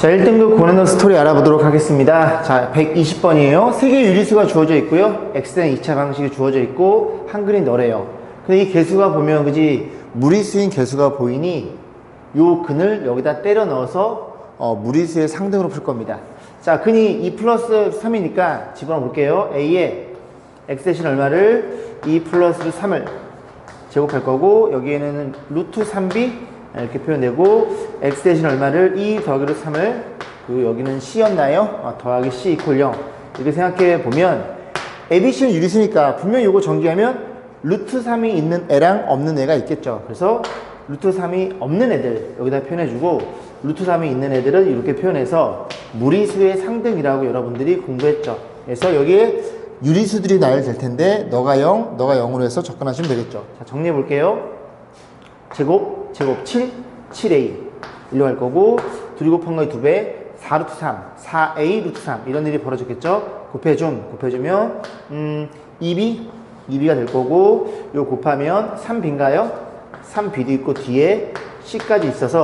자, 1등급 고난도 스토리 알아보도록 하겠습니다. 자, 120번이에요. 3개의 유리수가 주어져 있고요. X는 2차 방식이 주어져 있고, 한글이 너래요. 근데 이 개수가 보면, 그지? 무리수인 개수가 보이니, 요 근을 여기다 때려 넣어서, 무리수의 상등으로 풀 겁니다. 자, 근이 2 플러스 3이니까 집어넣어 볼게요. A에 X 대신 얼마를 2 플러스 3을 제곱할 거고, 여기에는 루트 3B 이렇게 표현되고, x 대신 얼마를 2 더하기로 3을, 그리고 여기는 c였나요? 더하기 c 이퀄 0 이렇게 생각해 보면 ABC는 유리수니까 분명히 이거 전개하면 루트 3이 있는 애랑 없는 애가 있겠죠. 그래서 루트 3이 없는 애들 여기다 표현해주고, 루트 3이 있는 애들은 이렇게 표현해서 무리수의 상등이라고 여러분들이 공부했죠. 그래서 여기에 유리수들이 나열이 될 텐데 너가 0, 너가 0으로 해서 접근하시면 되겠죠. 자, 정리해 볼게요. 제곱 7, 7a 일로 갈 거고, 둘이 곱한 거의 2배 4 루트 3, 4a 루트 3 이런 일이 벌어졌겠죠. 곱해주면 2b가 될 거고, 요 곱하면 3b인가요? 3b도 있고 뒤에 c까지 있어서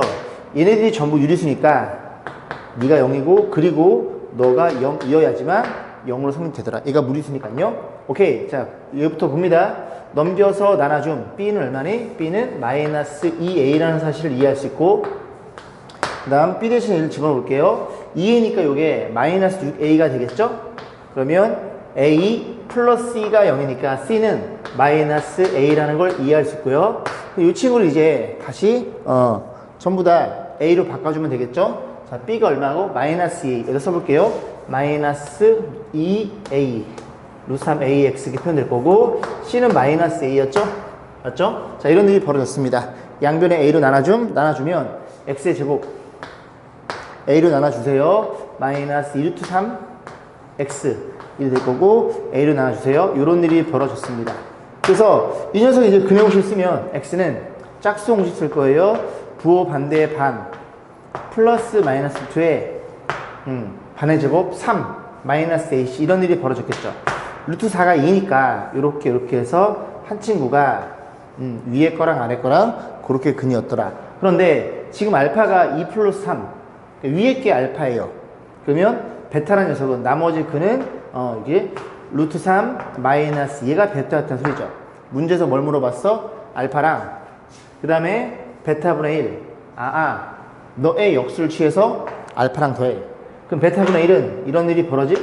얘네들이 전부 유리수니까 네가 0이고, 그리고 너가 0이어야지만 0으로 성립되더라. 얘가 무리수니까요. 오케이. 자, 얘부터 봅니다. 넘겨서 나눠줌. B는 얼마니? B는 마이너스 2A라는 사실을 이해할 수 있고, 그 다음 B 대신 A를 집어넣을게요. 2A니까 요게 마이너스 6A가 되겠죠? 그러면 A 플러스 C가 0이니까 C는 마이너스 A라는 걸 이해할 수 있고요. 이 친구를 이제 다시 전부 다 A로 바꿔주면 되겠죠? 자, B가 얼마고? 마이너스 2. 여기다 써볼게요. 마이너스 2A 루트 3AX 이렇게 표현될 거고, C는 마이너스 A였죠? 맞죠? 자, 이런 일이 벌어졌습니다. 양변에 A로 나눠주면 X의 제곱 A로 나눠주세요. 마이너스 2 루트 3 X 이렇게 될 거고, A로 나눠주세요. 이런 일이 벌어졌습니다. 그래서 이 녀석이 이제 근해공식 쓰면 X는 짝수 공식 쓸 거예요. 부호 반대의 반 플러스 마이너스 2에 반의 제곱 3 마이너스 AC 이런 일이 벌어졌겠죠. 루트 4가 2니까 이렇게 해서 한 친구가 위에 거랑 아래 거랑 그렇게 근이었더라. 그런데 지금 알파가 2 플러스 3 위에 게 알파예요. 그러면 베타라는 녀석은 나머지 근은 이게 루트 3 마이너스 얘가 베타였다는 소리죠. 문제에서 뭘 물어봤어? 알파랑 그 다음에 베타분의 1 너의 역수를 취해서 알파랑 더해. 그럼 베타분의 1은 이런 일이 벌어짐?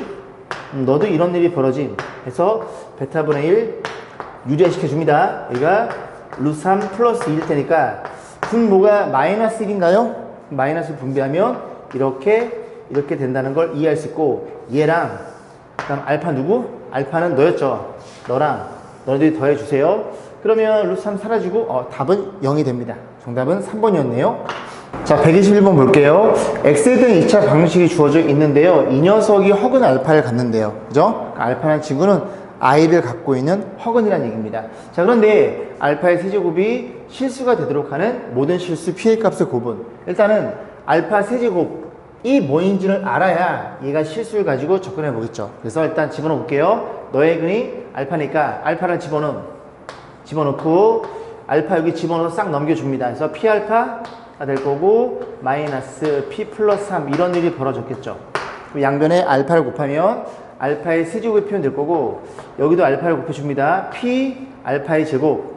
너도 이런 일이 벌어짐 해서 베타분의 1 유리화시켜 줍니다. 여기가 루트 3 플러스 2일 테니까 분모가 마이너스 1인가요? 마이너스 분배하면 이렇게 된다는 걸 이해할 수 있고, 얘랑 그 다음 알파 누구? 알파는 너였죠. 너랑 너희들이 더해주세요. 그러면 루트 3 사라지고 답은 0이 됩니다. 정답은 3번이었네요. 자, 121번 볼게요. X에 대한 2차 방식이 주어져 있는데요. 이 녀석이 허근 알파를 갖는데요. 그죠? 알파라는 친구는 I를 갖고 있는 허근이라는 얘기입니다. 자, 그런데 알파의 세제곱이 실수가 되도록 하는 모든 실수 P의 값의 곱은, 일단은 알파 세제곱이 뭐인지를 알아야 얘가 실수를 가지고 접근해 보겠죠. 그래서 일단 집어넣어 볼게요. 너의 근이 알파니까 알파를 집어넣고 알파 여기 집어넣어서 싹 넘겨줍니다. 그래서 P알파 될 거고, 마이너스 P 플러스 3 이런 일이 벌어졌겠죠. 양변에 알파를 곱하면 알파의 세제곱이 표현될 거고, 여기도 알파를 곱해줍니다. P 알파의 제곱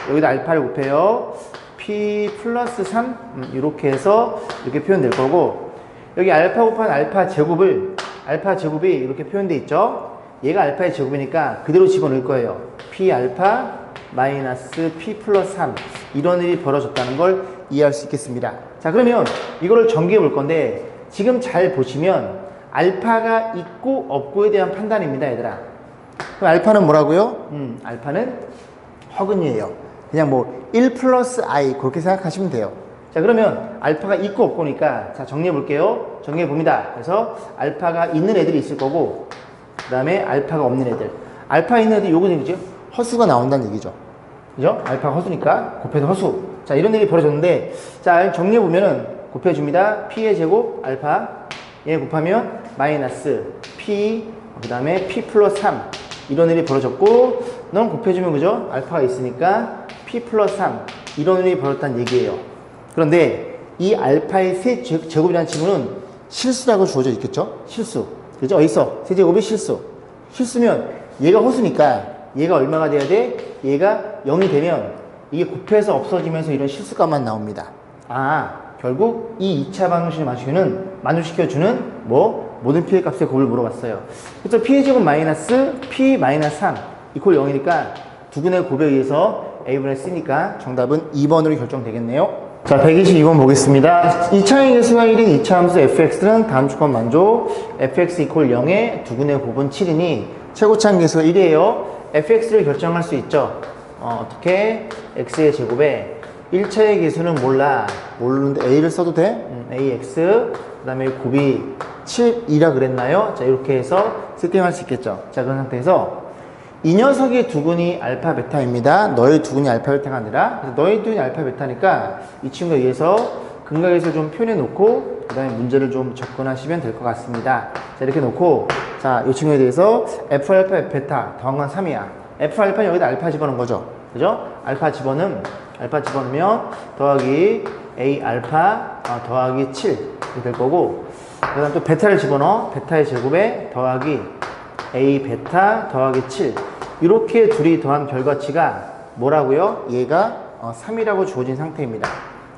여기도 알파를 곱해요. P 플러스 3 이렇게 해서 이렇게 표현될 거고, 여기 알파 곱한 알파 제곱이 이렇게 표현돼 있죠. 얘가 알파의 제곱이니까 그대로 집어넣을 거예요. P 알파 마이너스 P 플러스 3 이런 일이 벌어졌다는 걸 이해할 수 있겠습니다. 자, 그러면 이거를 전개해 볼 건데, 지금 잘 보시면 알파가 있고 없고에 대한 판단입니다, 얘들아. 그럼 알파는 뭐라고요? 알파는 허근이에요. 그냥 뭐 1 플러스 I 그렇게 생각하시면 돼요. 자, 그러면 알파가 있고 없고니까 자, 정리해 볼게요. 정리해 봅니다. 그래서 알파가 있는 애들이 있을 거고, 그 다음에 알파가 없는 애들. 알파 있는 애들 요거는 뭐죠? 허수가 나온다는 얘기죠. 그죠? 알파가 허수니까 곱해서 허수. 자, 이런 일이 벌어졌는데, 자, 정리해보면은 곱해줍니다. P의 제곱, 알파. 얘 곱하면 마이너스 P, 그 다음에 P 플러스 3. 이런 일이 벌어졌고, 넌 곱해주면 그죠? 알파가 있으니까 P 플러스 3. 이런 일이 벌어졌다는 얘기예요. 그런데 이 알파의 세제곱이라는 친구는 실수라고 주어져 있겠죠? 실수. 그죠? 어디서? 세제곱이 실수. 실수면 얘가 호수니까 얘가 얼마가 돼야 돼? 얘가 0이 되면 이게 곱해서 없어지면서 이런 실수값만 나옵니다. 결국 이 2차 방정식을 만족시켜주는 모든 p의 값의 곱을 물어봤어요. 그래서 p의 제곱 마이너스 p 마이너스 3 이퀄 0이니까 두근의 곱에 의해서 a분의 c니까 정답은 2번으로 결정되겠네요. 자, 122번 보겠습니다. 2차의 개수가 1인 2차 함수 fx는 다음 조건 만족. fx 이퀄 0에 두근의 곱은 7이니 최고차항 개수가 1이에요. fx를 결정할 수 있죠. 어떻게? x의 제곱에 1차의 개수는 모르는데 a를 써도 돼? ax 그 다음에 곱이 7이라 그랬나요? 자, 이렇게 해서 세팅할 수 있겠죠. 자, 그런 상태에서 이 녀석의 두근이 알파 베타입니다. 너의 두근이 알파 베타가 아니라. 그래서 너의 두근이 알파 베타니까 이 친구에 의해서 근각에서 좀 표현해 놓고 그 다음에 문제를 좀 접근하시면 될 것 같습니다. 자, 이렇게 놓고 자, 이 친구에 대해서 f 알파 f 베타 더한 건 3이야. f 알파는 여기다 알파 집어넣은 거죠. 그죠? 알파 집어넣으면 더하기 a 알파 더하기 7 이렇게 될 거고, 그 다음 또 베타를 집어넣어. 베타의 제곱에 더하기 a 베타 더하기 7 이렇게 둘이 더한 결과치가 뭐라고요? 얘가 3이라고 주어진 상태입니다.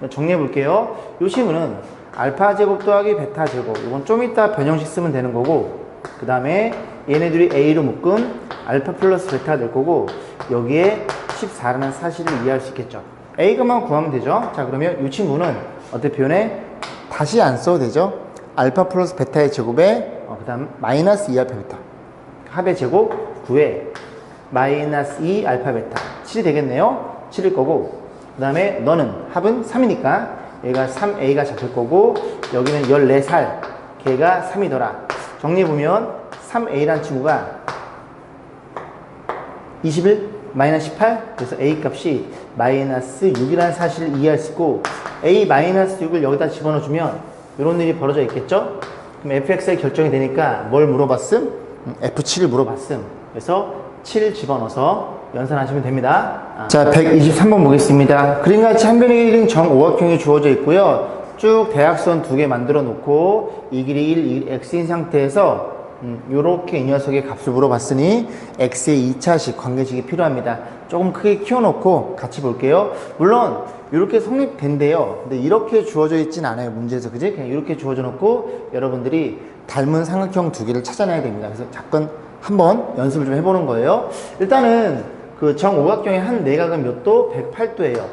정리해 볼게요. 이 친구는 알파 제곱 더하기 베타 제곱, 이건 좀 이따 변형식 쓰면 되는 거고, 그 다음에 얘네들이 a로 묶음 알파 플러스 베타가 될 거고, 여기에 14라는 사실을 이해할 수 있겠죠. a가만 구하면 되죠. 자, 그러면 이 친구는 어떻게 표현해? 다시 안 써도 되죠. 알파 플러스 베타의 제곱에 그 다음 마이너스 2알파 베타 합의 제곱 9에 마이너스 2 알파 베타 7이 되겠네요. 7일 거고, 그 다음에 너는 합은 3이니까 얘가 3a가 잡힐 거고, 여기는 14살 걔가 3이더라. 정리해보면 3a라는 친구가 21 마이너스 18, 그래서 a 값이 마이너스 6이라는 사실을 이해할 수 있고, a 마이너스 6을 여기다 집어넣어주면 이런 일이 벌어져 있겠죠. 그럼 fx가 결정이 되니까 뭘 물어봤음? f7을 물어봤음. 그래서 7 집어넣어서 연산하시면 됩니다. 자, 123번 보겠습니다. 그림같이 한 변의 길이는 정오각형이 주어져 있고요. 쭉 대각선 두 개 만들어 놓고 이 길이 1, 이 x인 상태에서 요렇게 이 녀석의 값을 물어봤으니 x의 2차식 관계식이 필요합니다. 조금 크게 키워놓고 같이 볼게요. 물론 이렇게 성립된대요. 근데 이렇게 주어져 있진 않아요, 문제에서. 그지? 그냥 이렇게 주어져 놓고 여러분들이 닮은 삼각형 두 개를 찾아내야 됩니다. 그래서 잠깐 한번 연습을 좀 해보는 거예요. 일단은 그 정오각형의 한 내각은 몇 도? 108도예요.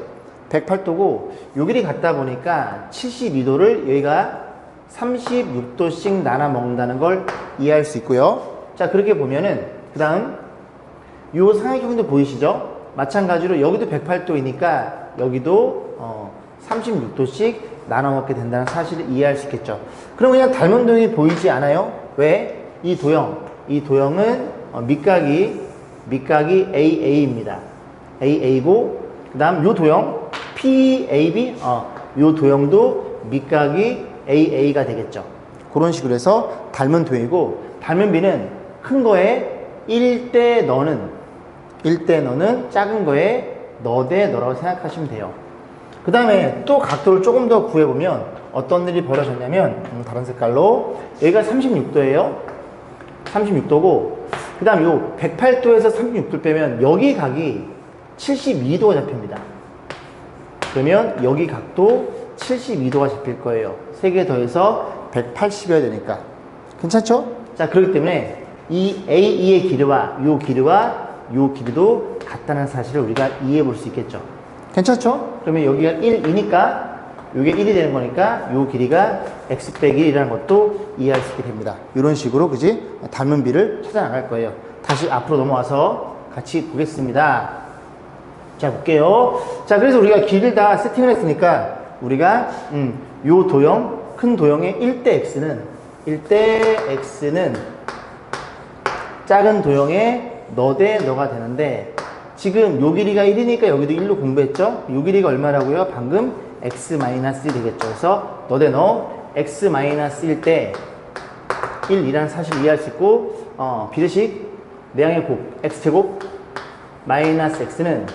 108도고 요 길이 같다 보니까 72도를 여기가 36도씩 나눠 먹는다는 걸 이해할 수 있고요. 자, 그렇게 보면은 그 다음 요 삼각형도 보이시죠? 마찬가지로 여기도 108도이니까 여기도 36도씩 나눠 먹게 된다는 사실을 이해할 수 있겠죠. 그럼 그냥 닮은 도형이 보이지 않아요? 왜? 이 도형은 밑각이 AA입니다. AA고, 그 다음 요 도형 PAB, 요 도형도 밑각이 AA가 되겠죠. 그런 식으로 해서 닮은 도형이고, 닮은 비는 큰 거에 1대 너는 작은 거에 너 대 너라고 생각하시면 돼요. 그 다음에 또 각도를 조금 더 구해보면 어떤 일이 벌어졌냐면, 다른 색깔로 여기가 36도예요. 36도고, 그 다음 요 108도에서 36도를 빼면 여기 각이 72도가 잡힙니다. 그러면 여기 각도 72도가 잡힐 거예요. 3개 더해서 180이어야 되니까. 괜찮죠? 자, 그렇기 때문에 이 AE의 길이와 요 길이도 같다는 사실을 우리가 이해해 볼 수 있겠죠. 괜찮죠? 그러면 여기가 1이니까 이게 1이 되는 거니까 요 길이가 x 빼기 1이라는 것도 이해할 수 있게 됩니다. 이런 식으로, 그지? 닮은 비를 찾아 나갈 거예요. 다시 앞으로 넘어와서 같이 보겠습니다. 자, 볼게요. 자, 그래서 우리가 길이를 다 세팅을 했으니까 우리가 요 도형, 큰 도형의 1대 x는 작은 도형의 너 대 너가 되는데, 지금 요 길이가 1이니까 여기도 1로 공부했죠? 요 길이가 얼마라고요? 방금 x-1이 되겠죠. 그래서 너 대 너 x-1 대 1이라는 사실을 이해할 수 있고, 비례식 내항의 곱 x제곱 마이너스 x는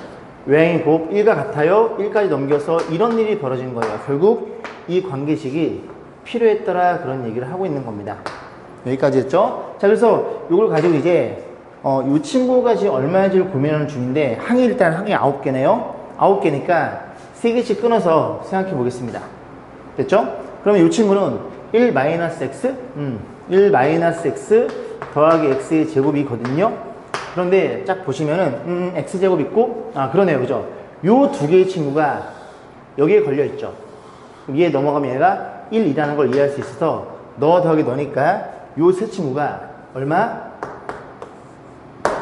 외항의 곱 1과 같아요. 1까지 넘겨서 이런 일이 벌어진 거예요. 결국 이 관계식이 필요했더라 그런 얘기를 하고 있는 겁니다. 여기까지 했죠? 자, 그래서 이걸 가지고 이제 이 친구가 지금 얼마인지를 고민하는 중인데 항이 일단 항이 9개네요. 9개니까 3개씩 끊어서 생각해 보겠습니다. 됐죠? 그러면 이 친구는 1-x 1-x 더하기 x의 제곱이거든요. 그런데 쫙 보시면은 x제곱 있고 그러네요. 그죠? 요 두 개의 친구가 여기에 걸려 있죠. 위에 넘어가면 얘가 1이라는 걸 이해할 수 있어서 너 더하기 너니까 요 세 친구가 얼마?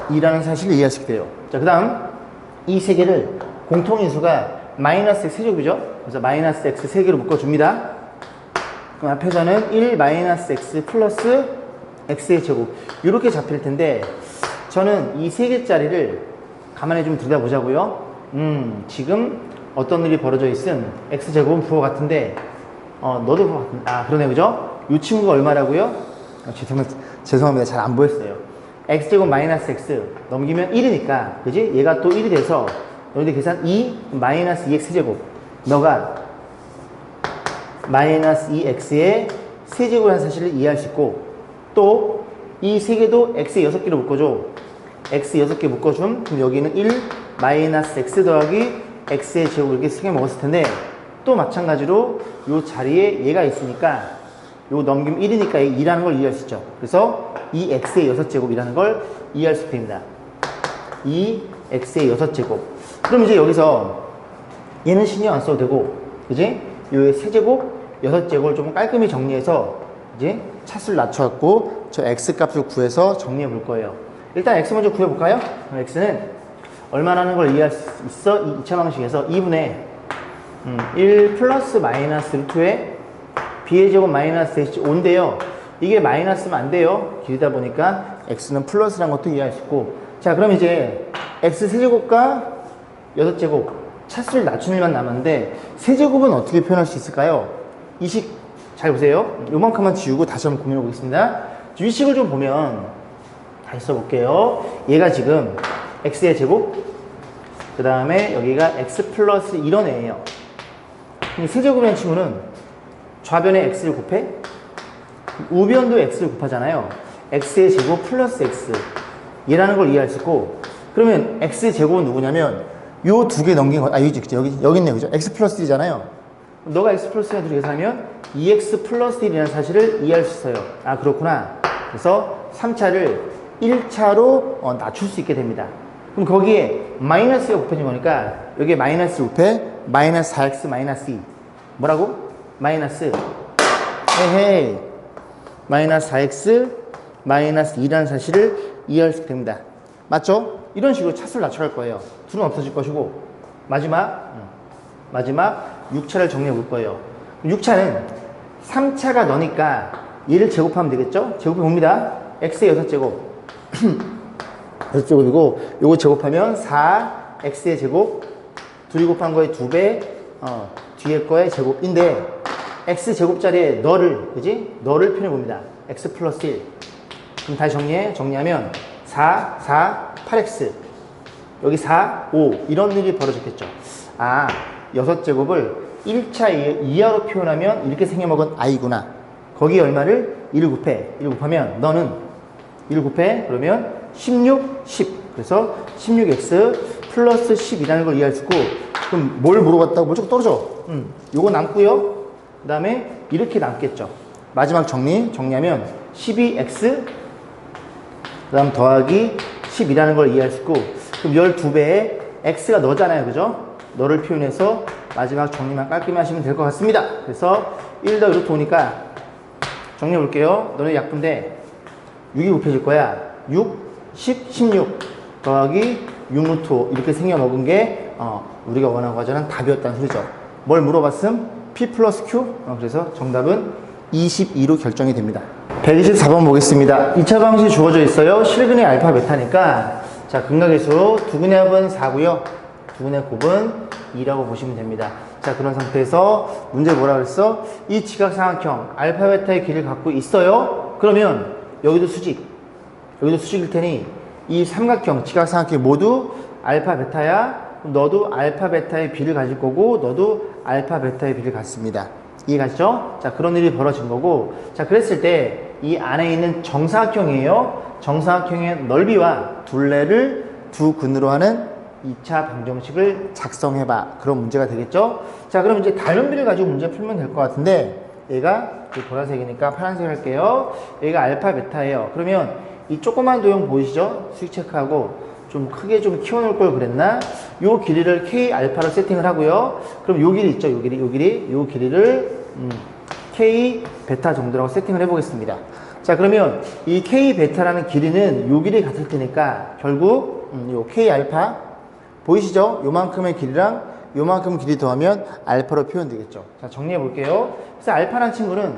2라는 사실을 이해할 수 있게 돼요. 자, 그 다음 이 세 개를 공통인수가 마이너스 x 세제곱이죠. 그래서 마이너스 x 세 개로 묶어줍니다. 그럼 앞에서는 1-x 플러스 x의 제곱 이렇게 잡힐 텐데 저는 이 세 개짜리를 가만히 좀 들여다보자고요. 지금 어떤 일이 벌어져 있음 x제곱은 부호 같은데 너도 부호 같은데 그러네 그죠? 이 친구가 얼마라고요? 죄송합니다. 잘 안 보였어요. x제곱 마이너스 x 넘기면 1이니까 그지? 얘가 또 1이 돼서 너희들 계산 2 마이너스 2x 세제곱 너가 마이너스 2x의 세제곱이라는 사실을 이해할 수 있고 또 이 세 개도 x에 6개로 묶어줘. x 6개 묶어줌. 그럼 여기는 1 마이너스 x 더하기 x의 제곱 이렇게 3개 먹었을 텐데 또 마찬가지로 요 자리에 얘가 있으니까 요 넘기면 1이니까 2라는 걸 이해할 수 있죠. 그래서 이 x의 6제곱이라는 걸 이해할 수 있습니다. 이 x의 6제곱. 그럼 이제 여기서 얘는 신경 안 써도 되고 그지? 요 세제곱 6제곱을 좀 깔끔히 정리해서 이제 차수를 낮춰갖고 저 x 값을 구해서 정리해 볼 거예요. 일단 x 먼저 구해볼까요? 그럼 x는 얼마라는 걸 이해할 수 있어? 이 2차 방식에서 2분의 1 플러스 마이너스 루트에 b의 제곱 마이너스 h 5인데요. 이게 마이너스면 안 돼요. 길다 보니까 x는 플러스라는 것도 이해할 수 있고 자 그럼 이제 x 세제곱과 6제곱 차수를 낮춘 일만 남았는데 세제곱은 어떻게 표현할 수 있을까요? 이 식 잘 보세요. 요만큼만 지우고 다시 한번 고민해 보겠습니다. 이 식을 좀 보면 다시 써볼게요. 얘가 지금 x의 제곱 그 다음에 여기가 x 플러스 이런 애예요. 세제곱이라는 친구는 좌변에 x를 곱해 우변도 x를 곱하잖아요. x의 제곱 플러스 x 얘라는 걸 이해할 수 있고 그러면 x의 제곱은 누구냐면 요 두 개 넘긴 거 여기 있네요. 그죠? x 플러스 1이잖아요. 너가 x 플러스 1을 계산하면 2x 플러스 1이라는 사실을 이해할 수 있어요. 그렇구나. 그래서 3차를 1차로 낮출 수 있게 됩니다. 그럼 거기에 마이너스가 곱해진 거니까 여기에 마이너스 곱해 마이너스 4x 마이너스 2 뭐라고? 마이너스 헤헤 마이너스 4x 마이너스 2라는 사실을 이해할 수 있게 됩니다. 맞죠? 이런 식으로 차수를 낮춰갈 거예요. 둘은 없어질 것이고 마지막 6차를 정리해 볼 거예요. 6차는 3차가 너니까 얘를 제곱하면 되겠죠? 제곱해 봅니다. x의 6제곱 6제곱이고 요거 제곱하면 4x의 제곱 둘이 곱한 거의 2배 뒤에 거의 제곱인데 x 제곱자리에 너를 그지? 너를 표현해 봅니다. x 플러스 1 그럼 다시 정리하면 4, 8x 여기 4, 5 이런 일이 벌어졌겠죠. 6제곱을 1차 이하로 표현하면 이렇게 생겨먹은 i구나. 거기에 얼마를? 1 곱하면 너는 1 곱해 그러면 16, 10 그래서 16x 플러스 10이라는 걸 이해할 수 있고 그럼 뭘 물어봤다고 무조건 떨어져. 요거 남고요. 그 다음에 이렇게 남겠죠. 마지막 정리하면 12x 그 다음 더하기 10이라는 걸 이해할 수 있고 그럼 12배에 x가 너잖아요. 그죠? 너를 표현해서 마지막 정리만 깔끔히 하시면 될 것 같습니다. 그래서 1 더 이렇게 오니까 정리해 볼게요. 너네 약분데 6이 곱해질 거야. 6, 10, 16 더하기 6루트 5 이렇게 생겨먹은 게 우리가 원하고 하자는 답이었다는 소리죠. 뭘 물어봤음? P 플러스 Q? 그래서 정답은 22로 결정이 됩니다. 124번 보겠습니다. 2차 방식이 주어져 있어요. 실근의 알파 베타니까 자 근각의수 두근의 합은 4고요. 두근의 곱은 2라고 보시면 됩니다. 자 그런 상태에서 문제 뭐라 그랬어? 이 지각삼각형 알파 베타의 길이를 갖고 있어요. 그러면 여기도 수직일 테니 이 삼각형 지각삼각형이 모두 알파 베타야. 너도 알파 베타의 비를 가질 거고 너도 알파 베타의 비를 갖습니다. 이해가시죠? 자, 그런 일이 벌어진 거고, 자, 그랬을 때 이 안에 있는 정사각형이에요. 정사각형의 넓이와 둘레를 두 근으로 하는 2차 방정식을 작성해봐. 그런 문제가 되겠죠? 자, 그럼 이제 다연비를 가지고 문제 풀면 될 것 같은데, 얘가 보라색이니까 파란색 할게요. 얘가 알파, 베타예요. 그러면 이 조그만 도형 보이시죠? 수익 체크하고 좀 크게 좀 키워놓을 걸 그랬나? 요 길이를 K 알파로 세팅을 하고요. 그럼 요 길이 있죠? 요 길이를 K 베타 정도라고 세팅을 해보겠습니다. 자, 그러면 이 K 베타라는 길이는 요 길이 같을 테니까 결국 요 K 알파 보이시죠? 요만큼의 길이랑 요만큼 길이 더하면 알파로 표현되겠죠. 자, 정리해 볼게요. 그래서 알파라는 친구는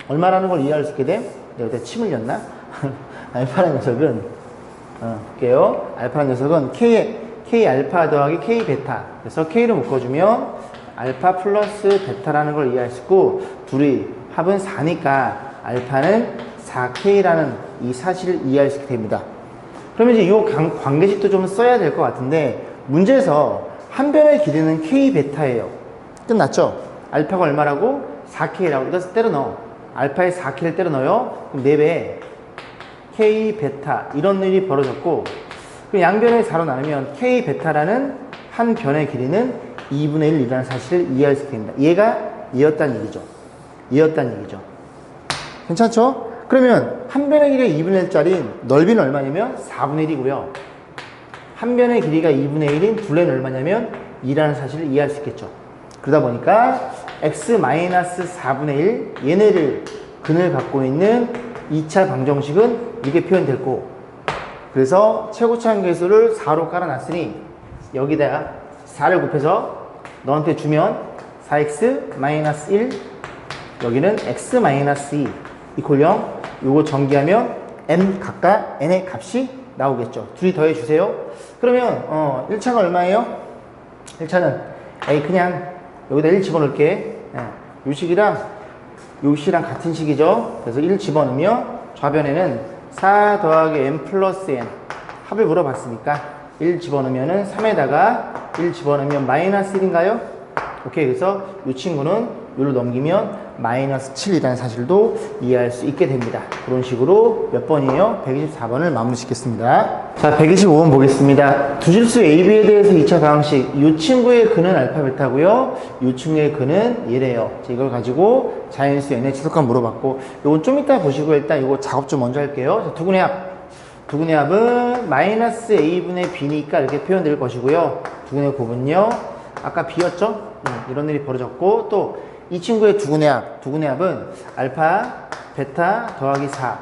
얼마라는 걸 이해할 수 있게 돼? 내가 그때 침 흘렸나? 알파라는 녀석은 볼게요. 알파라는 녀석은 K 알파 더하기 K 베타. 그래서 K를 묶어주면 알파 플러스 베타라는 걸 이해할 수 있고, 둘이 합은 4니까 알파는 4K라는 이 사실을 이해할 수 있게 됩니다. 그러면 이제 이 관계식도 좀 써야 될 것 같은데, 문제에서 한 변의 길이는 K 베타예요. 끝났죠? 알파가 얼마라고? 4K라고. 이것을 때려 넣어. 알파에 4K를 때려 넣어요. 그럼 4배 K 베타 이런 일이 벌어졌고, 그럼 양변을 4로 나누면 K 베타라는 한 변의 길이는 2분의 1이라는 사실을 이해할 수 있게 됩니다. 얘가 이었다는 얘기죠. 괜찮죠? 그러면 한 변의 길이가 2분의 1짜리 넓이는 얼마냐면 4분의 1이고요. 한 변의 길이가 2분의 1인 둘레는 얼마냐면 2라는 사실을 이해할 수 있겠죠. 그러다 보니까 x-4분의 1 얘네를 근을 갖고 있는 2차 방정식은 이렇게 표현될 고, 그래서 최고차 함계수를 4로 깔아놨으니 여기다가 4를 곱해서 너한테 주면 4x-1 여기는 x-2 이퀄 0 요거 전기하면 n 각각 n의 값이 나오겠죠. 둘이 더해주세요. 그러면 1차가 얼마예요? 1차는 에이 그냥 여기다 1 집어넣을게. 요 식이랑 요 식이랑 같은 식이죠. 그래서 1 집어넣으면 좌변에는 4 더하기 n 플러스 n 합을 물어봤으니까 1 집어넣으면 3에다가 1 집어넣으면 마이너스 1인가요? 오케이. 그래서 이 친구는 여기로 넘기면 마이너스 7이라는 사실도 이해할 수 있게 됩니다. 그런 식으로 몇 번이에요? 124번을 마무리 짓겠습니다. 자, 125번 보겠습니다. 두질수 AB에 대해서 2차 방정식. 이 친구의 근은 알파 베타고요. 이 친구의 근은 얘래요. 이걸 가지고 자연수 n의 지속값 물어봤고, 이건 좀 이따 보시고 일단 이거 작업 좀 먼저 할게요. 자, 두근의 합. 두근의 합은 마이너스 a분의 b니까 이렇게 표현될 것이고요. 두근의 곱은요. 아까 b였죠? 이런 일이 벌어졌고, 또 이 친구의 두근의 합은 알파, 베타 더하기 4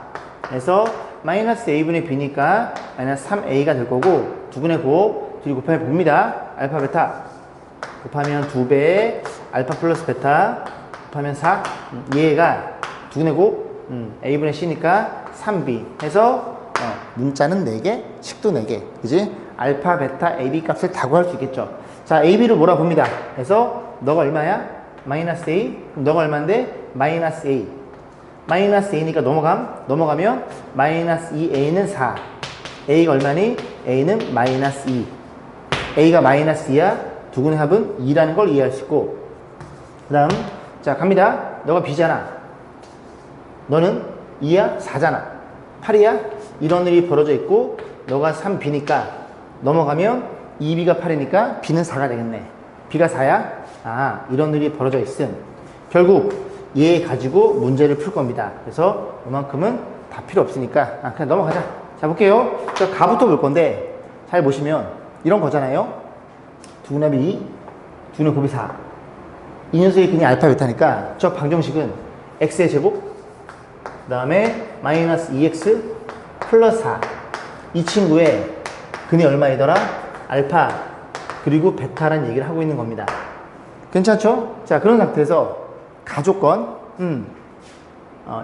해서 마이너스 a분의 b니까 마이너스 3a가 될 거고, 두근의 곱, 둘이 곱하면 봅니다. 알파, 베타 곱하면 2배, 알파 플러스 베타 곱하면 4, 얘가 두근의 곱, a분의 c니까 3b 해서 문자는 4개, 식도 4개, 그지? 알파, 베타, ab 값을 다 구할 수 있겠죠. 자, ab를 몰아봅니다. 그래서 너가 얼마야? 마이너스 a. 그럼 너가 얼마인데? 마이너스 a. 마이너스 a니까 넘어가면 마이너스 2a는 4. a가 얼마니? a는 마이너스 2. a가 마이너스 2야. 두근의 합은 2라는 걸 이해할 수 있고, 그 다음 자 갑니다. 너가 b잖아. 너는 2야? 4잖아. 8이야? 이런 일이 벌어져 있고, 너가 3b니까 넘어가면 2b가 8이니까 b는 4가 되겠네. b가 4야? 이런 일이 벌어져 있음. 결국 얘 가지고 문제를 풀 겁니다. 그래서 이만큼은 다 필요 없으니까 그냥 넘어가자. 자, 볼게요. 자, 가부터 볼 건데, 잘 보시면 이런 거잖아요. 두근의 합이 2, 두근의 곱이 4. 이 녀석이 그냥 알파 베타니까 저 방정식은 x의 제곱, 그 다음에 마이너스 2x 플러스 4. 이 친구의 근이 얼마이더라? 알파 그리고 베타라는 얘기를 하고 있는 겁니다. 괜찮죠? 자, 그런 상태에서 가조건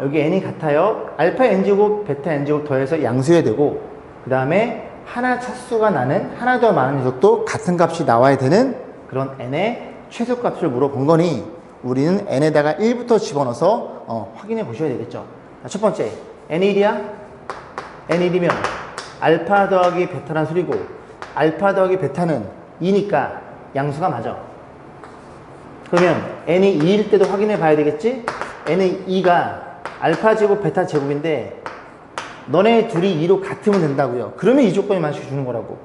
여기 n이 같아요. 알파 n제곱 베타 n제곱 더해서 양수해야 되고, 그 다음에 하나 차수가 나는 하나 더 많은 녀석도 같은 값이 나와야 되는 그런 n의 최소값을 물어본 거니, 우리는 n에다가 1부터 집어넣어서 확인해 보셔야 되겠죠. 자, 첫 번째 n이 1이야? n이 1이면 알파 더하기 베타란 소리고, 알파 더하기 베타는 2니까 양수가 맞아. 그러면 n이 2일 때도 확인해 봐야 되겠지? n의 2가 알파 제곱 베타 제곱인데 너네 둘이 2로 같으면 된다고요. 그러면 이 조건이 맞춰 주는 거라고.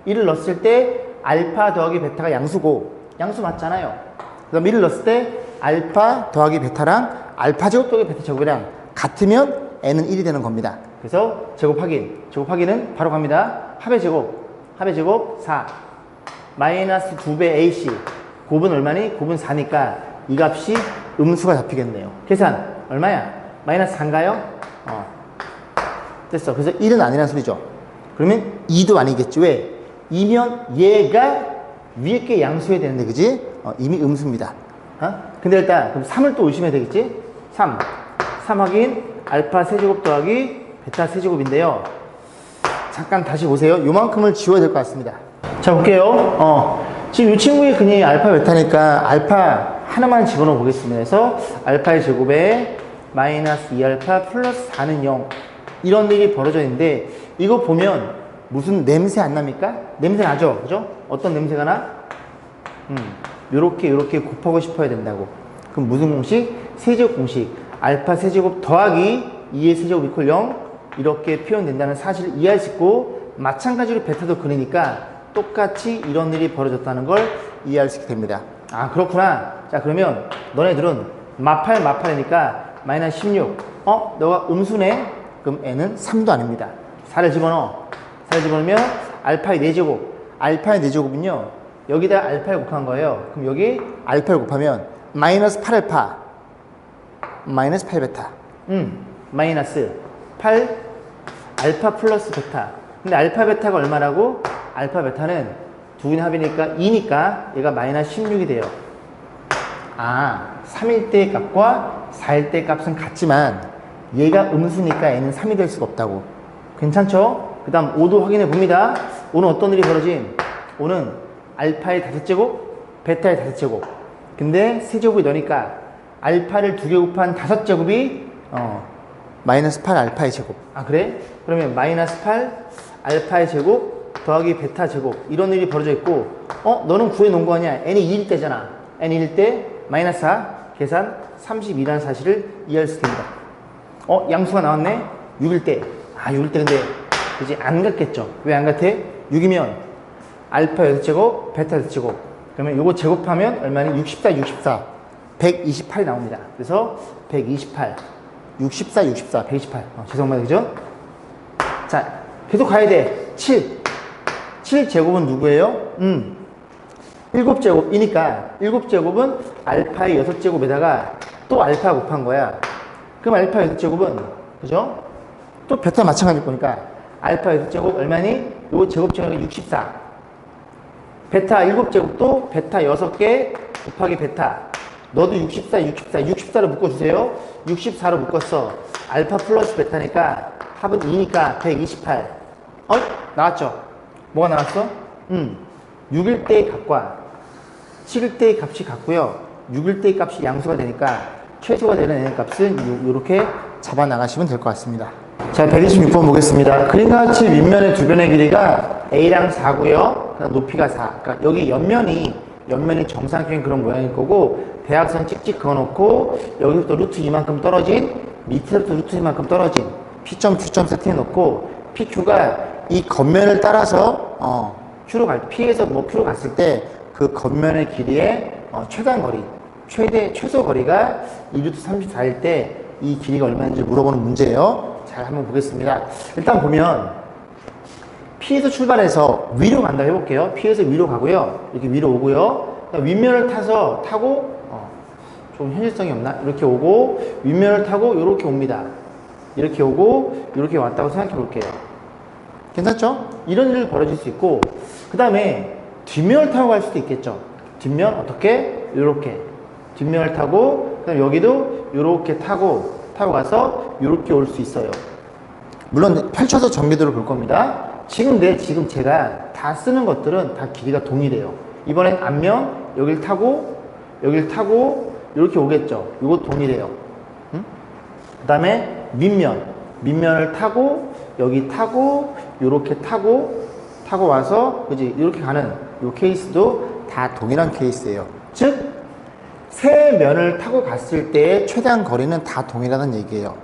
1을 넣었을 때 알파 더하기 베타가 양수고 양수 맞잖아요. 그다음 1을 넣었을 때 알파 더하기 베타랑 알파 제곱 더하기 베타 제곱이랑 같으면 n은 1이 되는 겁니다. 그래서 제곱 확인. 제곱 확인은 바로 갑니다. 합의 제곱 4 마이너스 2배 AC 곱은 얼마니? 곱은 4니까 이 값이 음수가 잡히겠네요. 계산 얼마야? 마이너스 4인가요? 됐어. 그래서 1은 아니라는 소리죠. 그러면 2도 아니겠지. 왜? 2면 얘가 위에 게 양수해야 되는데, 그지? 이미 음수입니다. 근데 일단, 그럼 3을 또 의심해야 되겠지? 3 확인, 알파 세제곱 더하기 베타 세제곱인데요. 잠깐 다시 보세요. 요만큼을 지워야 될 것 같습니다. 자, 볼게요. 지금 이 친구의 근이 알파 베타니까 알파 하나만 집어넣어 보겠습니다. 그래서 알파의 제곱에 마이너스 2알파 플러스 4는 0. 이런 일이 벌어져 있는데, 이거 보면 무슨 냄새 안 납니까? 냄새 나죠? 그죠? 어떤 냄새가 나? 요렇게 곱하고 싶어야 된다고. 그럼 무슨 공식? 세제곱 공식. 알파 세제곱 더하기 2의 세제곱 이퀄 0. 이렇게 표현된다는 사실을 이해할 수 있고, 마찬가지로 베타도 그러니까 똑같이 이런 일이 벌어졌다는 걸 이해할 수 있게 됩니다. 아, 그렇구나. 자, 그러면 너네들은 마팔이니까 마이너스 16. 너가 음수네? 그럼 n은 3도 아닙니다. 4를 집어넣어. 4를 집어넣으면 알파의 4제곱. 알파의 4제곱은요. 여기다 알파를 곱한 거예요. 그럼 여기 알파를 곱하면 마이너스 8알파 마이너스 8베타. 마이너스 8 알파 플러스 베타. 근데 알파 베타가 얼마라고? 알파 베타는 두 개의 합이니까 2니까 얘가 마이너스 16이 돼요. 3일 때의 값과 4일 때의 값은 같지만 얘가 음수니까 n은 3이 될 수가 없다고. 괜찮죠? 그 다음 5도 확인해 봅니다. 5는 어떤 일이 벌어짐? 5는 알파의 5제곱, 베타의 5제곱. 근데 세제곱이 너니까 알파를 2개 곱한 5제곱이 마이너스 8 알파의 제곱. 그래? 그러면 마이너스 8 알파의 제곱 더하기 베타 제곱. 이런 일이 벌어져 있고, 너는 구해 놓은 거 아니야? n이 2일 때잖아. n이 1일 때 마이너스 4 계산 32라는 사실을 이해할 수 있습니다. 양수가 나왔네? 6일 때. 6일 때 근데 그지 안 같겠죠? 왜 안 같아? 6이면 알파 6제곱, 베타 6제곱. 그러면 요거 제곱하면 얼마니? 64, 128이 나옵니다. 그래서 128, 64, 128. 죄송합니다. 그죠? 자, 계속 가야 돼. 7제곱은 누구예요? 7제곱이니까 7제곱은 알파의 6제곱에다가 또 알파 곱한 거야. 그럼 알파 6제곱은 그죠? 또 베타 마찬가지일 거니까 알파 6제곱 얼마니? 요거 제곱 제곱이 64. 베타 7제곱도 베타 6개 곱하기 베타. 너도 64로 묶어주세요. 64로 묶었어. 알파 플러스 베타니까 합은 2니까 128. 나왔죠? 뭐가 나왔어? 6일 때의 값과 7일 때의 값이 같고요. 6일 때의 값이 양수가 되니까 최소가 되는 n의 값은 이렇게 잡아 나가시면 될 것 같습니다. 자, 126번 보겠습니다. 그림과 같이 윗면의 두 변의 길이가 a랑 4고요. 그다음 높이가 4. 그러니까 여기 옆면이 정상적인 그런 모양일 거고, 대각선 찍찍 그어놓고 여기부터 루트 2만큼 떨어진, 밑에부터 루트 2만큼 떨어진 P점, Q점 세팅해 놓고, PQ가 이 겉면을 따라서 Q로 P에서 Q로 갔을 때 그 겉면의 길이의 최단 거리, 최소 거리가 2루트 34일 때 이 길이가 얼마인지 물어보는 문제예요. 잘 한번 보겠습니다. 일단 보면 P에서 출발해서 위로 간다고 해볼게요. P에서 위로 가고요. 이렇게 위로 오고요. 윗면을 타고 좀 현실성이 없나? 이렇게 오고 윗면을 타고 이렇게 옵니다. 이렇게 오고 이렇게 왔다고 생각해 볼게요. 괜찮죠? 이런 일이 벌어질 수 있고, 그 다음에 뒷면을 타고 갈 수도 있겠죠. 뒷면 어떻게? 이렇게 뒷면을 타고, 그다음 여기도 이렇게 타고 가서 이렇게 올 수 있어요. 물론 펼쳐서 전개도를 볼 겁니다. 지금 제가 다 쓰는 것들은 다 길이가 동일해요. 이번엔 앞면 여길 타고 이렇게 오겠죠. 이거 동일해요. 그 다음에 밑면을 타고 여기 타고 이렇게 타고 와서 그지 이렇게 가는 이 케이스도 다 동일한 케이스예요. 즉 세 면을 타고 갔을 때의 최대한 거리는 다 동일하다는 얘기예요.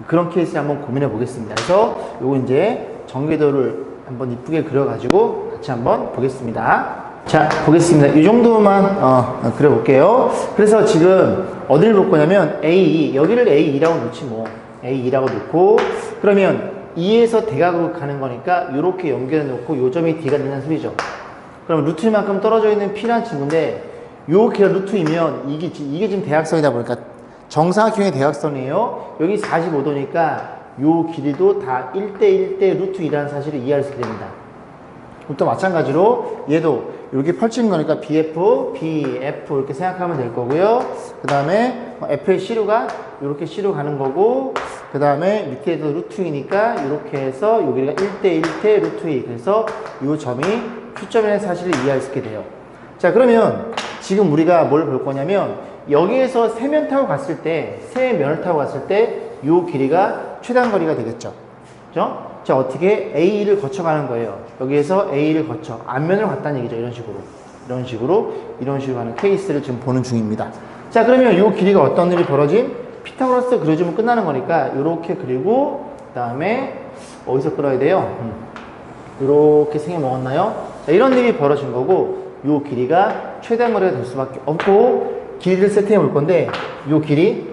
그런 케이스 한번 고민해 보겠습니다. 그래서 요거 이제 전개도를 한번 이쁘게 그려가지고 같이 한번 보겠습니다. 자, 보겠습니다. 이 정도만 그려볼게요. 그래서 지금 어디를 볼 거냐면 A, 여기를 A2라고 놓지 뭐. A2라고 놓고 그러면 2에서 대각으로 가는 거니까 이렇게 연결해 놓고 요 점이 D가 되는 소리죠. 그럼 루트만큼 떨어져 있는 P라는 친구인데 요 길이가 루트이면 이게 지금 대각선이다 보니까 정사각형의 대각선이에요. 여기 45도니까 요 길이도 다 1대1대 루트 2라는 사실을 이해할 수 있게 됩니다. 또 마찬가지로 얘도 이렇게 펼치는 거니까 BF, BF 이렇게 생각하면 될 거고요. 그 다음에 F의 C류가 이렇게 C로 가는 거고 그 다음에 밑에도 루트 2니까 이렇게 해서 요 길이가 1대1대 루트 2 그래서 이 점이 Q점이라는 사실을 이해할 수 있게 돼요. 자, 그러면 지금 우리가 뭘 볼 거냐면 여기에서 세 면 타고 갔을 때, 세 면을 타고 갔을 때 요 길이가 최단 거리가 되겠죠. 그죠? 자, 어떻게 A를 거쳐가는 거예요. 여기에서 A를 거쳐 앞면으로 갔다는 얘기죠. 이런 식으로 가는 케이스를 지금 보는 중입니다. 자, 그러면 요 길이가 어떤 일이 벌어짐? 피타고라스 그려주면 끝나는 거니까 요렇게 그리고 그 다음에 어디서 끌어야 돼요? 요렇게 생겨 먹었나요? 자, 이런 일이 벌어진 거고 요 길이가 최단 거리가 될 수밖에 없고 길이를 세팅해 볼 건데 요 길이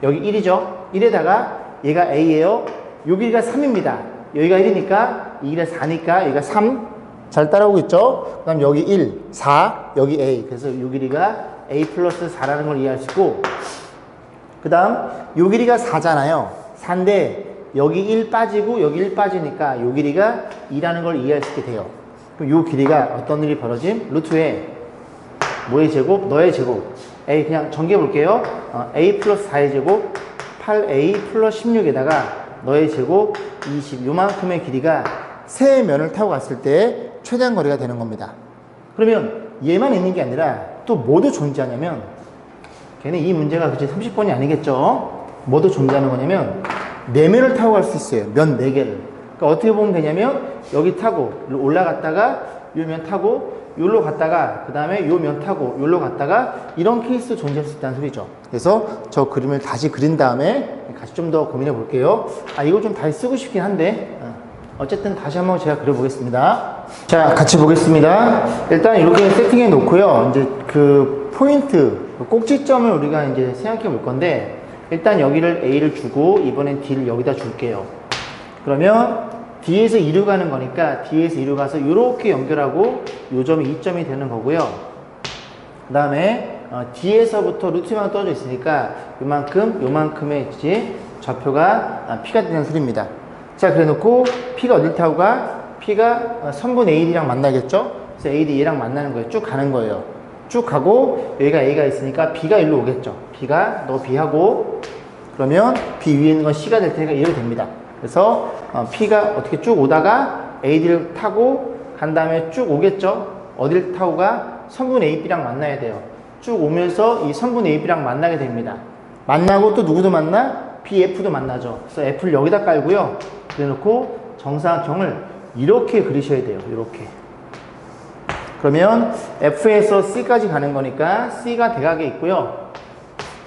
여기 1이죠. 1에다가 얘가 A예요. 요 길이가 3입니다. 여기가 1이니까 이 길이가 4니까 여기가 3. 잘 따라오고 있죠? 그 다음 여기 1, 4, 여기 A. 그래서 요 길이가 A 플러스 4라는 걸 이해할 수 있고 그 다음 요 길이가 4잖아요. 4인데 여기 1 빠지고 여기 1 빠지니까 요 길이가 2라는 걸 이해할 수 있게 돼요. 그럼 요 길이가 어떤 일이 벌어짐? 루트에 뭐의 제곱? 너의 제곱. A 그냥 전개해 볼게요. A 플러스 4의 제곱 8A 플러스 16에다가 너의 제곱 20 요만큼의 길이가 세 면을 타고 갔을 때 최대한 거리가 되는 겁니다. 그러면 얘만 있는 게 아니라 또 뭐도 존재하냐면 걔네 이 문제가 그치 30번이 아니겠죠. 뭐도 존재하는 거냐면 네 면을 타고 갈 수 있어요. 면 4개를. 그러니까 어떻게 보면 되냐면 여기 타고 올라갔다가 요 면 타고 요로 갔다가 그 다음에 요 면 타고 요로 갔다가 이런 케이스도 존재할 수 있다는 소리죠. 그래서 저 그림을 다시 그린 다음에 같이 좀 더 고민해 볼게요. 이거 좀 다시 쓰고 싶긴 한데 어쨌든 다시 한번 제가 그려보겠습니다. 자, 같이 보겠습니다. 일단 이렇게 세팅해 놓고요. 이제 그 포인트, 그 꼭지점을 우리가 이제 생각해 볼 건데 일단 여기를 A를 주고 이번엔 D를 여기다 줄게요. 그러면 D에서 2로 가는 거니까 D에서 2로 가서 이렇게 연결하고 요 점이 2점이 되는 거고요. 그 다음에 D에서부터 루트만 떠져 있으니까 요만큼의 이제 좌표가 P가 되는 소리입니다. 자, 그래 놓고 P가 어딜 타고 가? P가 선분 AD랑 만나겠죠? 그래서 AD 얘랑 만나는 거예요. 쭉 가는 거예요. 쭉 가고 여기가 A가 있으니까 B가 일로 오겠죠. B가 너 B하고 그러면 B 위에 있는 건 C가 될 테니까 이렇게 됩니다. 그래서 P가 어떻게 쭉 오다가 AD를 타고 간 다음에 쭉 오겠죠. 어딜 타고 가? 선분 AB랑 만나야 돼요. 쭉 오면서 이 선분 AB랑 만나게 됩니다. 만나고 또 누구도 만나? BF도 만나죠. 그래서 F를 여기다 깔고요. 그래 놓고 정사각형을 이렇게 그리셔야 돼요. 이렇게. 그러면 F에서 C까지 가는 거니까 C가 대각에 있고요.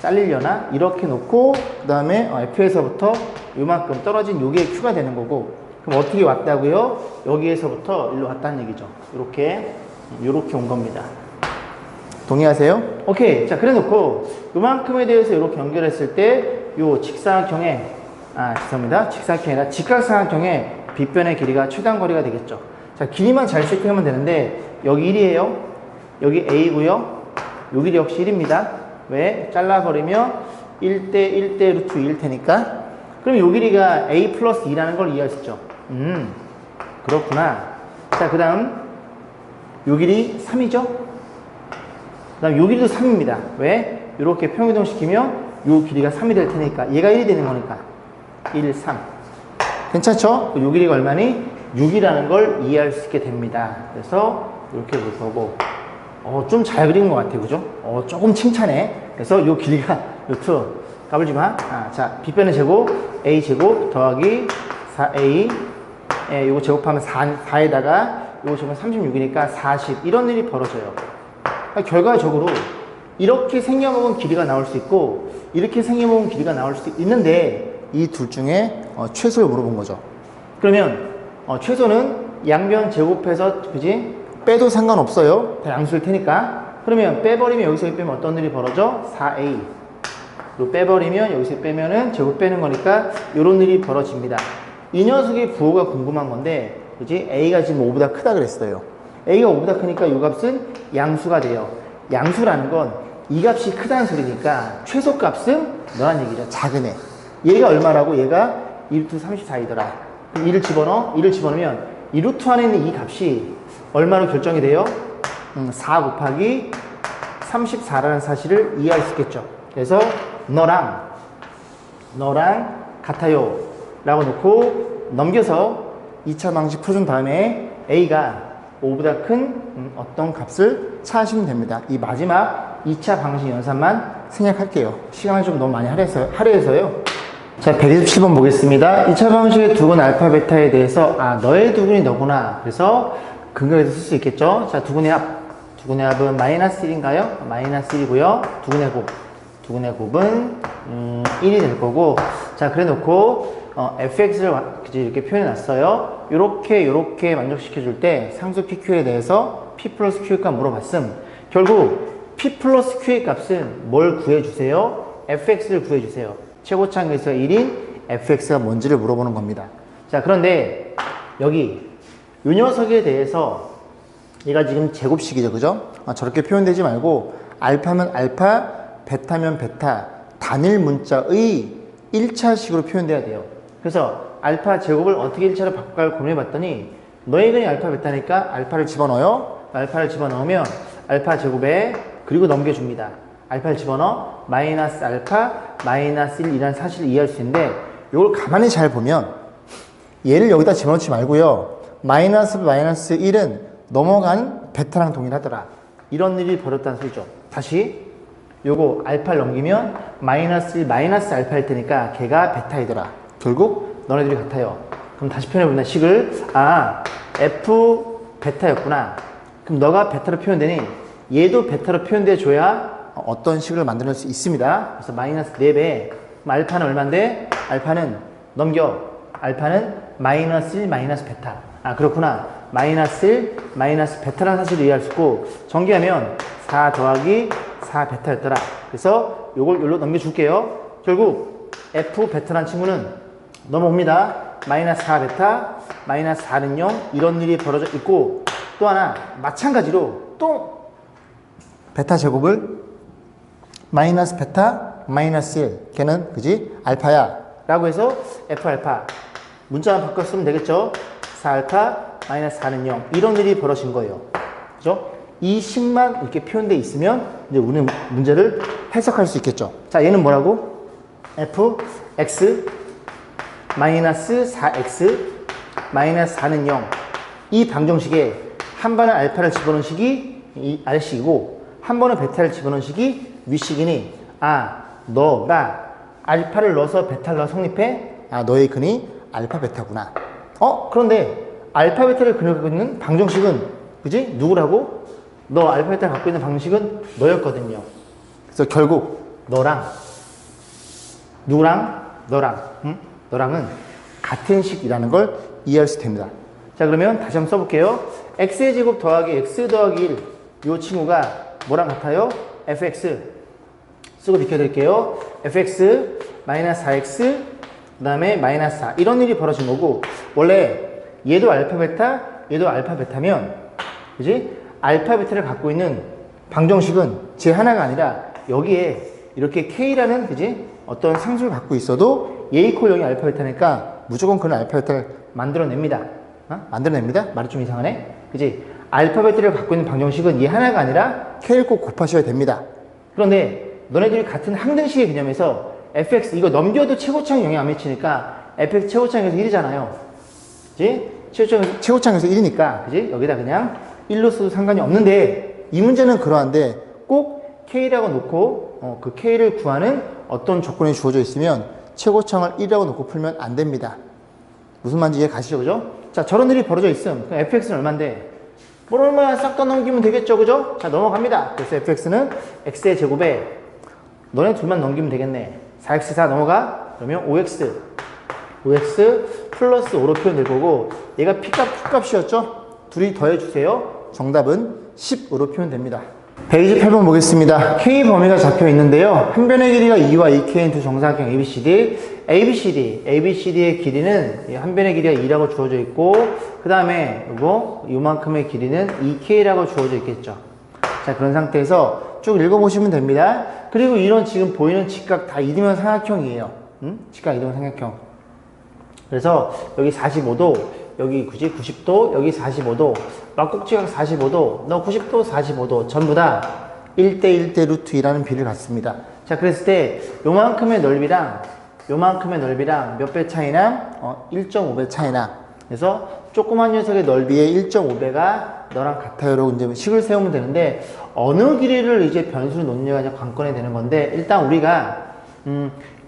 잘리려나? 이렇게 놓고 그 다음에 F에서부터 요만큼 떨어진 요게 Q가 되는 거고 그럼 어떻게 왔다고요? 여기에서부터 일로 왔다는 얘기죠. 요렇게 온 겁니다. 동의하세요? 오케이. 자, 그래 놓고 요만큼에 대해서 이렇게 연결했을 때 요 직사각형의 죄송합니다. 직사각형이 아니라 직각삼각형의 빗변의 길이가 최단 거리가 되겠죠. 자, 길이만 잘 세팅하면 되는데 여기 1이에요. 여기 A고요. 요 길이 역시 1입니다. 왜? 잘라버리면 1대 루트 2일 테니까. 그럼 요 길이가 A 플러스 2라는 걸 이해할 수 있죠. 그렇구나. 자, 그 다음 요 길이 3이죠. 그 다음 요 길이도 3입니다. 왜? 이렇게 평이동 시키면 요 길이가 3이 될 테니까 얘가 1이 되는 거니까 1, 3. 괜찮죠? 요 길이가 얼마니? 6이라는 걸 이해할 수 있게 됩니다. 그래서 이렇게 볼 거고 좀 잘 그린 것 같아요. 그죠? 조금 칭찬해. 그래서 요 길이가 루트 까불지 마. 자, 빗변의 제곱 A 제곱 더하기 4A 요거 제곱하면 4에다가 요거 제곱하면 36이니까 40 이런 일이 벌어져요. 결과적으로 이렇게 생겨먹은 길이가 나올 수 있고 이렇게 생겨먹은 길이가 나올 수 있는데 이 둘 중에 최소를 물어본 거죠. 그러면 최소는 양변 제곱해서 그지? 빼도 상관없어요. 다 양수일 테니까. 그러면 빼버리면 여기서 빼면 어떤 일이 벌어져? 4a. 그리고 빼버리면 여기서 빼면은 제곱 빼는 거니까 이런 일이 벌어집니다. 이 녀석의 부호가 궁금한 건데 그지? a가 지금 5보다 크다 그랬어요. a가 5보다 크니까 이 값은 양수가 돼요. 양수라는 건 이 값이 크다는 소리니까 최소값은 너란 얘기죠. 작은 애. 얘가 얼마라고? 얘가 2루트 34이더라. 2를 집어넣어? 2를 집어넣으면 이 루트 안에 있는 이 값이 얼마로 결정이 돼요? 4 곱하기 34라는 사실을 이해할 수 있겠죠. 그래서 너랑 같아요 라고 놓고 넘겨서 2차 방식 풀어준 다음에 a가 5보다 큰 어떤 값을 찾으시면 됩니다. 이 마지막 2차 방식 연산만 생략할게요. 시간을 좀 너무 많이 할애해서요. 자, 127번 보겠습니다. 2차 방식의 두근 알파 베타에 대해서 너의 두근이 너구나. 그래서 근거에서 쓸 수 있겠죠. 자, 두근의 합은 마이너스 1인가요? 마이너스 1이고요. 두근의 곱은 1이 될 거고. 자, 그래 놓고 fx를 이렇게 표현해 놨어요. 요렇게 만족시켜 줄 때 상수 pq에 대해서 p 플러스 q의 값 물어봤음. 결국 p 플러스 q의 값은 뭘 구해주세요? fx를 구해주세요. 최고차항에서 1인 fx가 뭔지를 물어보는 겁니다. 자, 그런데 여기 이 녀석에 대해서 얘가 지금 제곱식이죠, 그죠? 저렇게 표현되지 말고 알파면 알파, 베타면 베타, 단일 문자의 1차식으로 표현돼야 돼요. 그래서 알파 제곱을 어떻게 1차로 바꿀까 고민해 봤더니 너의 근이 알파 베타니까 알파를 집어넣어요. 알파를 집어넣으면 알파 제곱에 그리고 넘겨줍니다. 알파를 집어넣어 마이너스 알파 마이너스 1이라는 사실을 이해할 수 있는데 이걸 가만히 잘 보면 얘를 여기다 집어넣지 말고요. 마이너스 1은 넘어간 베타랑 동일하더라. 이런 일이 벌어졌다는 소리죠. 다시 요거 알파를 넘기면 마이너스 1 마이너스 알파일 테니까 걔가 베타이더라. 결국 너네들이 같아요. 그럼 다시 표현해보면 식을 f 베타였구나. 그럼 너가 베타로 표현되니 얘도 베타로 표현돼 줘야 어떤 식을 만들 수 있습니다. 그래서 마이너스 4배. 그럼 알파는 얼만데? 알파는 넘겨. 알파는 마이너스 1 마이너스 베타. 그렇구나. 마이너스 1 마이너스 베타라는 사실을 이해할 수 있고 전개하면 4 더하기 4 베타였더라. 그래서 요걸 여기로 넘겨줄게요. 결국 f 베타라는 친구는 넘어옵니다. 마이너스 4 베타 마이너스 4는 0 이런 일이 벌어져 있고 또 하나 마찬가지로 또 베타 제곱을 마이너스 베타 마이너스 1 걔는 그지 알파야 라고 해서 f 알파 문자만 바꿔 쓰면 되겠죠. 4알파 마이너스 4는 0 이런 일이 벌어진 거예요. 그죠? 이 식만 이렇게 표현되어 있으면 이제 우리는 문제를 해석할 수 있겠죠. 자, 얘는 뭐라고? fx 마이너스 4x 마이너스 4는 0 이 방정식에 한 번은 알파를 집어넣은 식이 이 R식이고 한 번은 베타를 집어넣은 식이 V식이니 너가 알파를 넣어서 베타를 넣어 성립해? 너의 근이 알파 베타구나. 그런데 알파 베타를 근을 갖고 있는 방정식은 그지? 누구라고? 너 알파 베타를 갖고 있는 방정식은 너였거든요. 그래서 결국 너랑 누구랑? 너랑은 같은 식이라는 걸 이해할 수 됩니다. 자, 그러면 다시 한번 써볼게요. x의 제곱 더하기 x 더하기 1 이 친구가 뭐랑 같아요? fx 쓰고 비켜드릴게요. fx 마이너스 4x 그 다음에 마이너스 4 이런 일이 벌어진 거고 원래 얘도 알파 베타 얘도 알파 베타면 그지? 알파 베타를 갖고 있는 방정식은 제 하나가 아니라 여기에 이렇게 k라는 그지? 어떤 상수를 갖고 있어도 얘 이퀄 0이 알파 베타니까 무조건 그런 알파 베타를 만들어냅니다. 만들어냅니다? 말이 좀 이상하네? 그지? 알파 베타를 갖고 있는 방정식은 얘 하나가 아니라 k를 꼭 곱하셔야 됩니다. 그런데 너네들이 같은 항등식의 개념에서 fx 이거 넘겨도 최고차항 0이 안 미치니까 fx 최고차항에서 1이잖아요. 그지? 최고차항에서 1이니까 그지? 여기다 그냥 1로 써도 상관이 없는데 이 문제는 그러한데 꼭 k라고 놓고 그 k를 구하는 어떤 조건이 주어져 있으면 최고차항을 1이라고 놓고 풀면 안 됩니다. 무슨 말인지 이해 가시죠? 그죠? 자, 저런 일이 벌어져 있음. 그럼 fx는 얼만데? 얼마야 싹 다 넘기면 되겠죠, 그죠? 자, 넘어갑니다. 그래서 fx는 x의 제곱에 너네 둘만 넘기면 되겠네. 4x4 넘어가? 그러면 5x 플러스 5로 표현될 거고, 얘가 p값, q값이었죠? 둘이 더해주세요. 정답은 10으로 표현됩니다. 128번 보겠습니다. K 범위가 잡혀 있는데요. 한 변의 길이가 2와 2K인 두 정사각형 ABCD의 길이는 한 변의 길이가 2라고 주어져 있고, 그 다음에 요만큼의 길이는 2K라고 주어져 있겠죠. 자, 그런 상태에서 쭉 읽어보시면 됩니다. 그리고 이런 지금 보이는 직각 다 이등변 삼각형이에요. 직각 이등변 삼각형. 그래서 여기 45도, 여기 90도, 여기 45도, 막꼭지각 45도, 너 90도, 45도 전부 다 1대1대 루트 2라는 비를 갖습니다. 자, 그랬을 때 요만큼의 넓이랑 몇 배 차이나? 1.5배 차이나. 그래서 조그만 녀석의 넓이의 1.5배가 너랑 같아요라고 이제 식을 세우면 되는데, 어느 길이를 이제 변수로 놓느냐가 이제 관건이 되는 건데, 일단 우리가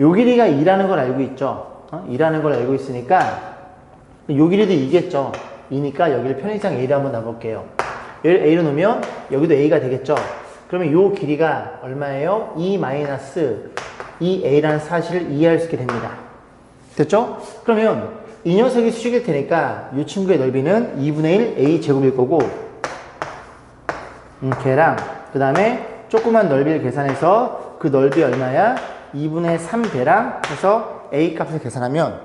요 길이가 2라는 걸 알고 있죠. 2라는 걸 알고 있으니까 요 길이도 2겠죠. 2니까 여기를 편의상 A로 한번 놔볼게요. 여기를 A로 놓으면 여기도 A가 되겠죠. 그러면 요 길이가 얼마예요? 2-2A라는 사실을 이해할 수 있게 됩니다. 됐죠? 그러면 이 녀석이 수직일 테니까 이 친구의 넓이는 2분의 1 A 제곱일 거고, 걔랑 그 다음에 조그만 넓이를 계산해서 그 넓이 얼마야? 2분의 3배랑 해서 A 값을 계산하면,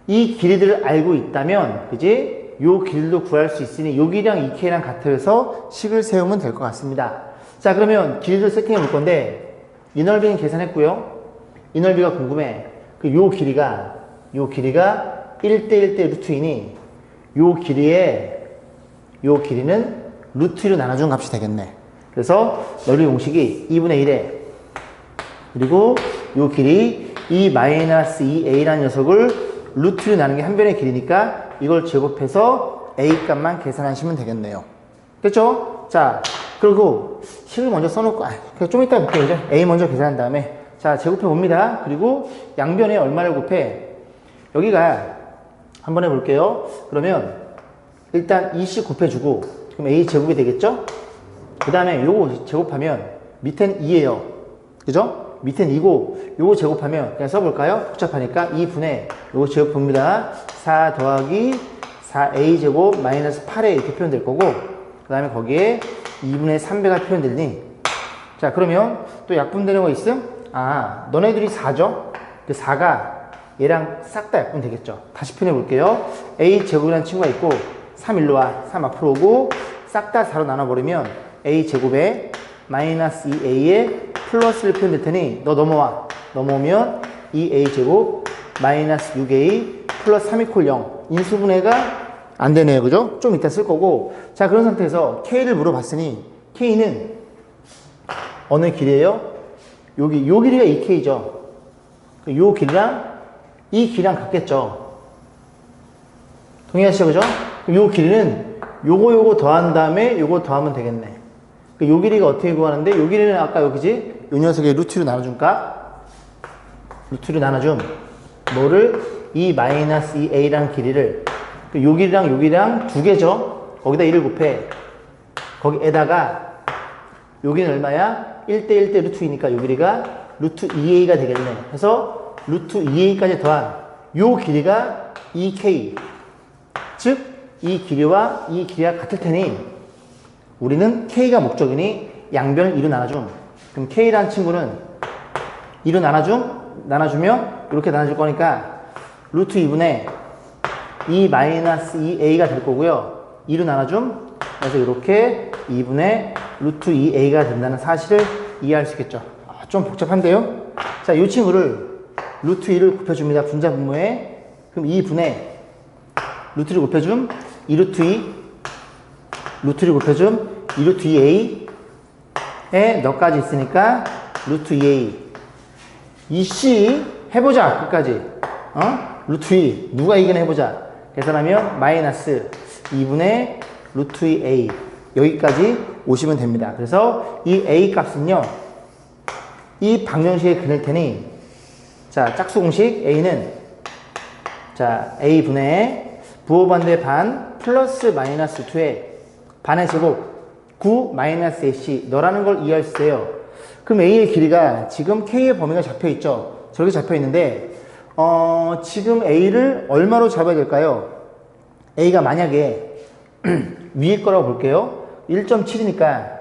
이 길이들을 알고 있다면, 그지? 요 길도 구할 수 있으니 요 길이랑 2K랑 같아서 식을 세우면 될 것 같습니다. 자, 그러면 길이를 세팅해 볼 건데, 이 넓이는 계산했고요. 이 넓이가 궁금해. 요 길이가 1대1대 루트이니 요 길이는 루트 2로 나눠준 값이 되겠네. 그래서 넓이 공식이 2분의 1에, 그리고 요 길이 2-2A라는 녀석을 루트 2로 나눈 게 한 변의 길이니까 이걸 제곱해서 A 값만 계산하시면 되겠네요. 됐죠? 자, 그리고 식을 먼저 써놓고, 좀 이따 볼게요. 그죠? A 먼저 계산한 다음에, 자, 제곱해 봅니다. 그리고 양변에 얼마를 곱해? 여기가 한번 해볼게요. 그러면 일단 이씩 곱해주고, 그럼 A 제곱이 되겠죠? 그 다음에 요거 제곱하면 밑엔 2예요. 그죠? 밑엔 2고, 요거 제곱하면 그냥 써볼까요? 복잡하니까 2분의 요거 제곱 봅니다. 4 더하기 4A 제곱 마이너스 8A 이렇게 표현될 거고, 그 다음에 거기에 2분의 3배가 표현되니, 자, 그러면 또 약분되는 거 있음? 너네들이 4죠? 그 4가 얘랑 싹 다 약분 되겠죠? 다시 표현해 볼게요. A 제곱이라는 친구가 있고, 3 일로 와. 3 앞으로 오고, 싹 다 4로 나눠버리면 A 제곱에 마이너스 2A에 플러스를 표현될 테니, 너 넘어와. 넘어오면 2A 제곱 마이너스 6A 플러스 3 이퀄 0. 인수분해가 안 되네요. 그죠? 좀 이따 쓸 거고. 자, 그런 상태에서 K를 물어봤으니, K는 어느 길이에요? 요 길이가 2K죠. 요 길이랑 이 길이랑 같겠죠. 동의하시죠? 그죠? 요 길이는 요거 더한 다음에 요거 더하면 되겠네. 요 길이가 어떻게 구하는데, 요 길이는 아까 여기지? 요 녀석의 루트로 나눠준 값? 루트로 나눠줌. 뭐를? 2-2A라는 길이를, 요 길이랑 두 개죠? 거기다 1을 곱해. 거기에다가 여기는 얼마야? 1대1대 루트 2니까 요 길이가 루트 2A가 되겠네. 그래서 루트 2A까지 더한 요 길이가 2K. 즉, 이 길이와 이 길이가 같을 테니 우리는 K가 목적이니 양변을 2로 나눠줌. 그럼 K라는 친구는 2로 나눠주면 이렇게 나눠줄 거니까 루트 2분의 2-2A가 될 거고요. 2로 나눠줌. 그래서 이렇게 2분의 루트 2A가 된다는 사실을 이해할 수 있겠죠. 좀 복잡한데요? 자, 이 친구를 루트 2를 곱해줍니다. 분자 분모에. 그럼 2분의 루트를 곱해줌 2루트 2, 루트를 곱해줌 2루트 2A에 몇 가지 있으니까 루트 2A. 이씨 해보자. 끝까지. 루트 2 누가 이기나 해보자. 계산하면 마이너스 2분의 루트 2A. 여기까지 오시면 됩니다. 그래서 이 A 값은요, 이 방정식에 그릴 테니, 자, 짝수 공식 A는, 자, A분의 부호반대 반 플러스 마이너스 2에 반의 제곱 9 마이너스 AC 너라는 걸 이해할 수 있어요. 그럼 A의 길이가 지금 K의 범위가 잡혀 있죠. 저렇게 잡혀 있는데 지금 A를 얼마로 잡아야 될까요? A가 만약에 위에 거라고 볼게요. 1.7이니까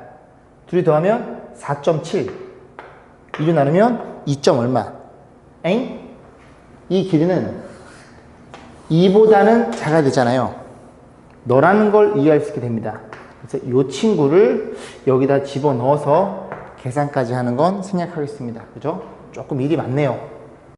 둘이 더하면 4.7 2로 나누면 2. 얼마? 엥? 이 길이는 2보다는 작아야 되잖아요. 너라는 걸 이해할 수 있게 됩니다. 그래서 이 친구를 여기다 집어넣어서 계산까지 하는 건 생략하겠습니다. 그죠? 조금 일이 많네요.